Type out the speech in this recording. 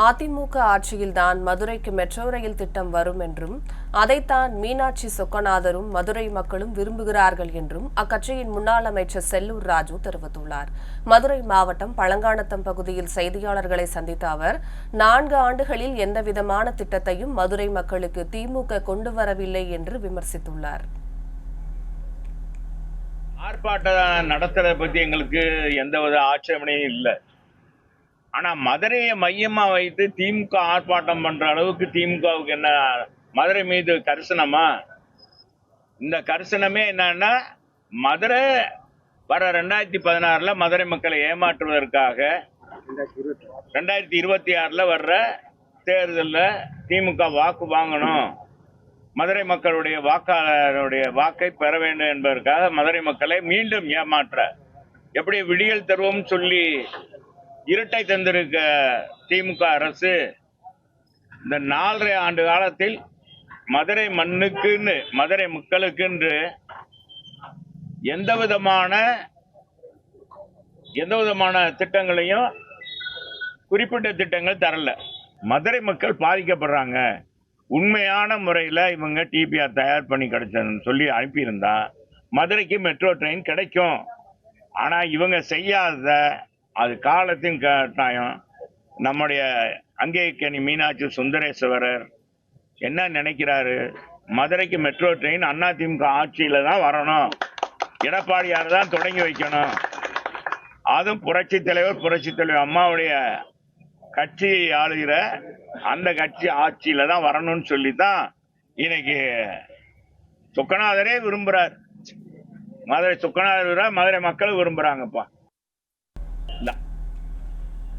அதிமுக ஆட்சியில்தான் மதுரைக்கு metro rail திட்டம் வரும் என்றும் அதைத்தான் மீனாட்சி சொக்கநாதரும் மதுரை மக்களும் விரும்புகிறார்கள் என்றும் அக்கட்சியின் முன்னாள் அமைச்சர் செல்லூர் ராஜு தெரிவித்துள்ளார். மதுரை மாவட்டம் பழங்கானத்தம் பகுதியில் செய்தியாளர்களை சந்தித்த அவர் 4 ஆண்டுகளில் எந்தவிதமான திட்டத்தையும் மதுரை மக்களுக்கு திமுக கொண்டு வரவில்லை என்று விமர்சித்துள்ளார். ஆர்ப்பாட்டம் நடத்துறத பத்தி எங்களுக்கு எந்தவித ஆட்சேபனையும் இல்லை. ஆனா மதுரையை மையமா வைத்து திமுக ஆர்ப்பாட்டம் பண்ற அளவுக்கு திமுகவுக்கு என்ன மதுரை மீது கரிசனமா? இந்த கரிசனமே என்னன்னா, மதுரை வர 2016 மதுரை மக்களை ஏமாற்றுவதற்காக 2026 வர்ற தேர்தலில் திமுக வாக்கு வாங்கணும், மதுரை மக்களுடைய வாக்காளருடைய வாக்கை பெற வேண்டும் என்பதற்காக மதுரை மக்களை மீண்டும் ஏமாற்ற, எப்படி விடியல் தருவோம் சொல்லி இருட்டை தந்திருக்க திமுக அரசு இந்த 4.5 ஆண்டு காலத்தில் மதுரை மண்ணுக்குன்னு மதுரை மக்களுக்கு எந்த விதமான திட்டங்களையும் குறிப்பிட்ட திட்டங்கள் தரல. மதுரை மக்கள் பாதிக்கப்படுறாங்க. உண்மையான முறையில் இவங்க டிபிஆர் தயார் பண்ணி கிடைச்சதுன்னு சொல்லி அனுப்பியிருந்தா மதுரைக்கு மெட்ரோ ட்ரெயின் கிடைக்கும். ஆனா இவங்க செய்யாத அது காலத்தின் கட்டாயம். நம்முடைய அங்கேக்கனி மீனாட்சி சுந்தரேஸ்வரர் என்ன நினைக்கிறாரு? மதுரைக்கு மெட்ரோ ட்ரெயின் அதிமுக ஆட்சியில தான் வரணும், எடப்பாடியார் தான் தொடங்கி வைக்கணும், அதுவும் புரட்சி தலைவர் அம்மாவுடைய கட்சி ஆளுகிற அந்த கட்சி ஆட்சியில தான் வரணும்னு சொல்லித்தான் இன்னைக்கு சொக்கநாதரே விரும்புறார். மதுரை சொக்கநாதர் மதுரை மக்கள் விரும்புறாங்கப்பா.